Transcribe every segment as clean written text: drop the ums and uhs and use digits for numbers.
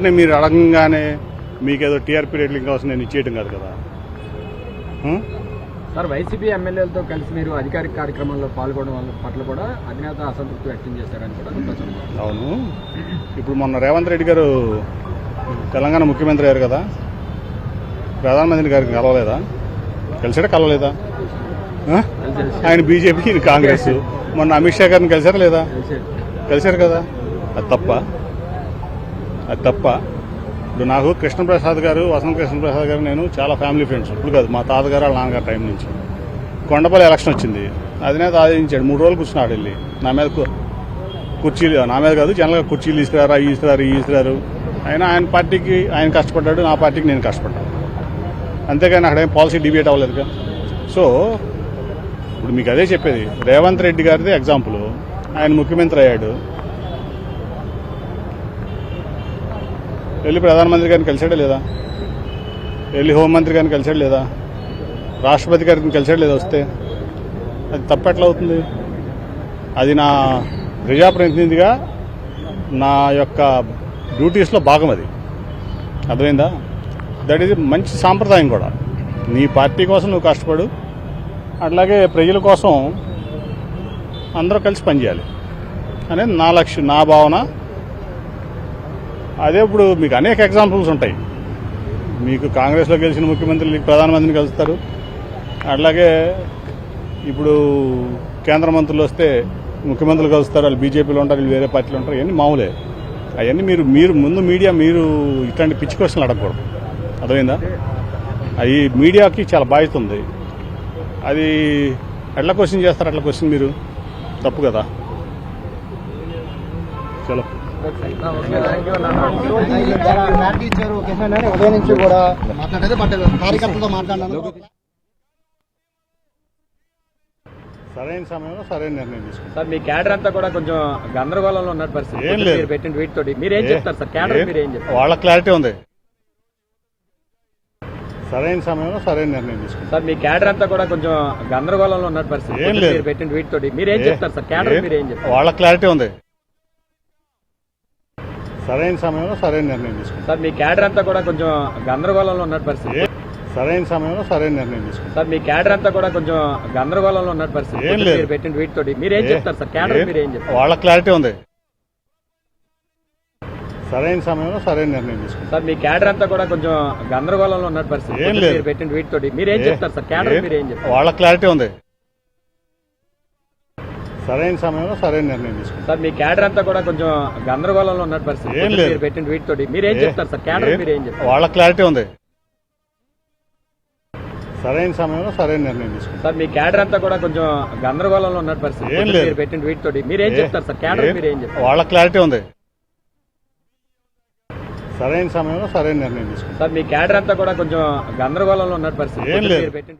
వెంటనే మీరు అడగంగానే మీకేదో టీఆర్పీ రేట్లు కావాల్సిన నేను ఇచ్చేయడం కాదు కదా. సార్, వైసీపీ ఎమ్మెల్యేలతో కలిసి మీరు అధికారిక కార్యక్రమంలో పాల్గొనడం పట్ల కూడా అధినేత అసంతృప్తి వ్యక్తం చేశారని కూడా అవును. ఇప్పుడు మొన్న రేవంత్ రెడ్డి గారు తెలంగాణ ముఖ్యమంత్రి అయ్యారు కదా, ప్రధానమంత్రి గారికి కలవలేదా? కలిసాడా కలవలేదా? ఆయన బీజేపీ, ఈయన కాంగ్రెస్. మొన్న అమిత్ షా గారిని కలిసారా లేదా? కలిశారు కదా. అది తప్ప? అది తప్ప? ఇప్పుడు నాకు కృష్ణప్రసాద్ గారు, వసంత కృష్ణప్రసాద్ గారు, నేను చాలా ఫ్యామిలీ ఫ్రెండ్స్. ఇప్పుడు కాదు, మా తాతగారు వాళ్ళ నాన్నగారు టైం నుంచి. కొండపల్లి ఎలక్షన్ వచ్చింది, అధినేత ఆదేశించాడు 3 రోజులు కూర్చున్నాడు వెళ్ళి నా మీద కుర్చీలు, నా మీద కాదు జనరల్గా కుర్చీలు ఇస్తున్నారు, అవి ఇస్తున్నారు, ఇవి ఇస్తున్నారు. ఆయన పార్టీకి ఆయన కష్టపడ్డాడు, నా పార్టీకి నేను కష్టపడ్డాను. అంతేగాని అక్కడేం పాలసీ డిబేట్ అవ్వలేదుగా. సో ఇప్పుడు మీకు అదే చెప్పేది, రేవంత్ రెడ్డి గారిది ఎగ్జాంపుల్. ఆయన ముఖ్యమంత్రి అయ్యాడు, వెళ్ళి ప్రధానమంత్రి గారిని కలిసాడా లేదా? వెళ్ళి హోంమంత్రి గారిని కలిసాడు లేదా? రాష్ట్రపతి గారిని కలిసాడు లేదా? వస్తే అది తప్పెట్లా అవుతుంది? అది నా ప్రజాప్రతినిధిగా నా యొక్క డ్యూటీస్లో భాగం. అది అర్థమైందా? దట్ ఈజ్ మంచి సాంప్రదాయం కూడా. నీ పార్టీ కోసం నువ్వు కష్టపడు, అట్లాగే ప్రజల కోసం అందరూ కలిసి పనిచేయాలి అనేది నా లక్ష్యం, నా భావన. అదే ఇప్పుడు మీకు అనేక ఎగ్జాంపుల్స్ ఉంటాయి. మీకు కాంగ్రెస్లో గెలిచిన ముఖ్యమంత్రులు ప్రధానమంత్రిని కలుస్తారు, అట్లాగే ఇప్పుడు కేంద్ర మంత్రులు వస్తే ముఖ్యమంత్రులు కలుస్తారు, వాళ్ళు బీజేపీలో ఉంటారు, వీళ్ళు వేరే పార్టీలో ఉంటారు. ఇవన్నీ మామూలే. అవన్నీ మీరు ముందు మీడియా మీరు ఇట్లాంటి పిచ్చి క్వశ్చన్లు అడగకూడదు. అర్థమైందా? అది మీడియాకి చాలా బాధ్యత ఉంది. అది ఎట్లా క్వశ్చన్ చేస్తారు? అట్లా క్వశ్చన్ మీరు తప్పు కదా. చలో సరైన సమయంలో సరైన నిర్ణయం తీసుకుంటారు. సార్, మీ క్యాడర్ అంతా కూడా కొంచెం గందరగోళంలో ఉన్న పరిస్థితి. ఏం లేదు, మీరు పెట్టిన ట్వీట్ తోటి మీరేం చెప్తారు సార్? క్యాడర్ మీరేం చెప్తారు? వాళ్ళ క్లారిటీ ఉంది. సరైన సమయంలో సరైన నిర్ణయం తీసుకుంటారు. సార్, మీ క్యాడర్ అంతా కూడా కొంచెం గందరగోళంలో ఉన్న పరిస్థితి. ఏం లేదు, మీరు పెట్టిన ట్వీట్ తోటి మీరేం చెప్తారు సార్? క్యాడర్ మీరేం చెప్తారు? వాళ్ళ క్లారిటీ ఉంది. సరైన సమయంలో సరైన నిర్ణయం తీసుకుంటారు. సార్, మీ క్యాడర్ అంతా కూడా కొంచెం గందరగోళంలో ఉన్న పరిస్థితి. సరైన సమయంలో సరైన నిర్ణయం తీసుకుంటారు. సార్, మీ క్యాడర్ అంతా కూడా కొంచెం గందరగోళంలో ఉన్న పరిస్థితి. ఏం లేదు, మీరు పెట్టిన ట్వీట్ తోటి మీరేం చెప్తారు సార్? క్యాడర్ మీరేం చెప్తారు? వాళ్ళ క్లారిటీ ఉంది. సరైన సమయంలో సరైన నిర్ణయం తీసుకుంటారు. సార్, మీ క్యాడర్ అంతా కూడా కొంచెం గందరగోళంలో ఉన్న పరిస్థితి. ఏం లేదు, మీరు పెట్టిన ట్వీట్ తోటి మీరేం చెప్తారు సార్? క్యాడర్ మీరేం చెప్తారు? వాళ్ళ క్లారిటీ ఉంది. సరైన సమయంలో సరైన నిర్ణయం తీసుకుంటారు. సార్, మీ క్యాడర్ అంతా కూడా కొంచెం గందరగోళంలో ఉన్న పరిస్థితి. ఏం లేదు, మీరు పెట్టిన ట్వీట్ తోటి మీరేం చెప్తారు సార్? క్యాడర్ మీరేం చెప్తారు? వాళ్ళ క్లారిటీ ఉంది. సరైన సమయంలో సరైన నిర్ణయం తీసుకుంటారు. సార్, మీ క్యాడర్ అంతా కూడా కొంచెం గందరగోళంలో ఉన్న పరిస్థితి. ఏం లేదు, మీరు పెట్టిన ట్వీట్ తోటి మీరేం చెప్తారు సార్? క్యాడర్ మీరేం చెప్తారు? వాళ్ళ క్లారిటీ ఉంది. సరైన సమయంలో సరైన నిర్ణయం తీసుకుంటారు. సార్, మీ క్యాడర్ అంతా కూడా కొంచెం గందరగోళంలో ఉన్న పరిస్థితి. ఏం లేదు, మీరు పెట్టిన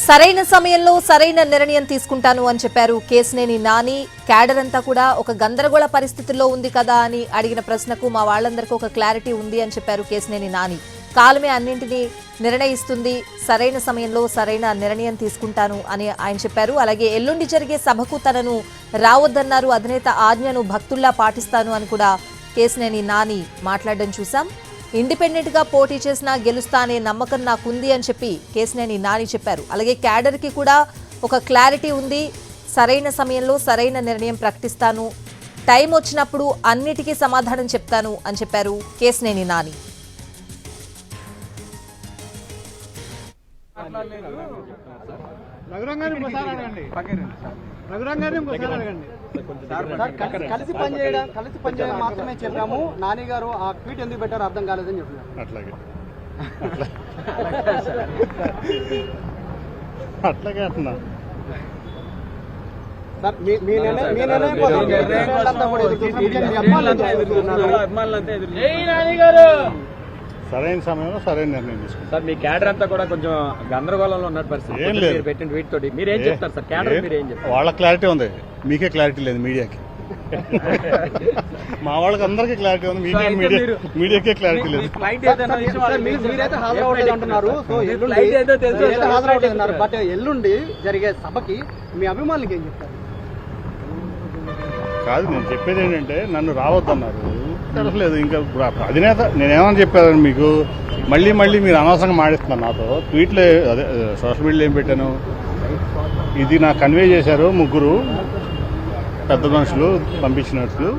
సరైన సమయంలో సరైన నిర్ణయం తీసుకుంటాను అని చెప్పారు కేశినేని నాని. క్యాడర్ అంతా కూడా ఒక గందరగోళ పరిస్థితుల్లో ఉంది కదా అని అడిగిన ప్రశ్నకు మా వాళ్ళందరికీ ఒక క్లారిటీ ఉంది అని చెప్పారు కేశినేని నాని. కాలమే అన్నింటినీ నిర్ణయిస్తుంది, సరైన సమయంలో సరైన నిర్ణయం తీసుకుంటాను అని ఆయన చెప్పారు. అలాగే ఎల్లుండి జరిగే సభకు తనను రావద్దన్నారు, అధినేత ఆజ్ఞను భక్తుల్లా పాటిస్తాను అని కూడా కేశినేని నాని మాట్లాడడం చూశాం. ఇండిపెండెంట్ గా పోటీ చేసినా గెలుస్తా అనే నమ్మకం నాకుంది అని చెప్పి కేశినేని నాని చెప్పారు. అలాగే క్యాడర్ కి కూడా ఒక క్లారిటీ ఉంది, సరైన సమయంలో సరైన నిర్ణయం ప్రకటిస్తాను, టైం వచ్చినప్పుడు అన్నిటికీ సమాధానం చెప్తాను అని చెప్పారు కేశినేని నాని. కలిసి పనిచేయడం మాత్రమే చెప్పాము. నాని గారు ఆ ట్వీట్ ఎందుకు పెట్టారో అర్థం కాలేదని చెప్పారు. అట్లాగే అంటున్నా సార్, మీ నిర్ణయం కోసం సరైన సమయంలో సరైన నిర్ణయం తీసుకుంటారు. సార్, మీ క్యాడర్ అంతా కూడా కొంచెం గందరగోళంలో ఉన్న పరిస్థితి. ఏం లేదు, మీరు పెట్టిన ట్వీట్ తోటి మీరేం చెప్తారు సార్? క్యాడర్ మీరేం చెప్తారు? వాళ్ళ క్లారిటీ ఉంది, మీకే క్లారిటీ లేదు మీడియాకి. మా వాళ్ళకి అందరికీ క్లారిటీ ఉంది, So, అయితే మీరు- మీడియాకే క్లారిటీ లేదు. ఫ్లైట్ సార్, మీరైతే హాజరవట్లేదు అంటున్నారు. సో ఎల్లుండి ఫ్లైట్ ఏదో తెలుసు. మీరైతే హాజరవట్లేదు అన్నారు. బట్ ఎల్లుండి జరిగే సభకి మీ అభిమానులకి ఏం చెప్తారు? కాదు, నేను చెప్పేది ఏంటంటే నన్ను రావద్దన్నారు, తెలియలేదు. ఇంకా అధినేత నేనేమని చెప్పాను మీకు, మళ్ళీ మీరు అనవసరంగా మాడిస్తున్నారు నాతో. ట్వీట్లో అదే సోషల్ మీడియాలో ఏం పెట్టాను, ఇది నాకు కన్వే చేశారు ముగ్గురు పెద్ద మనుషులు పంపించినట్లు.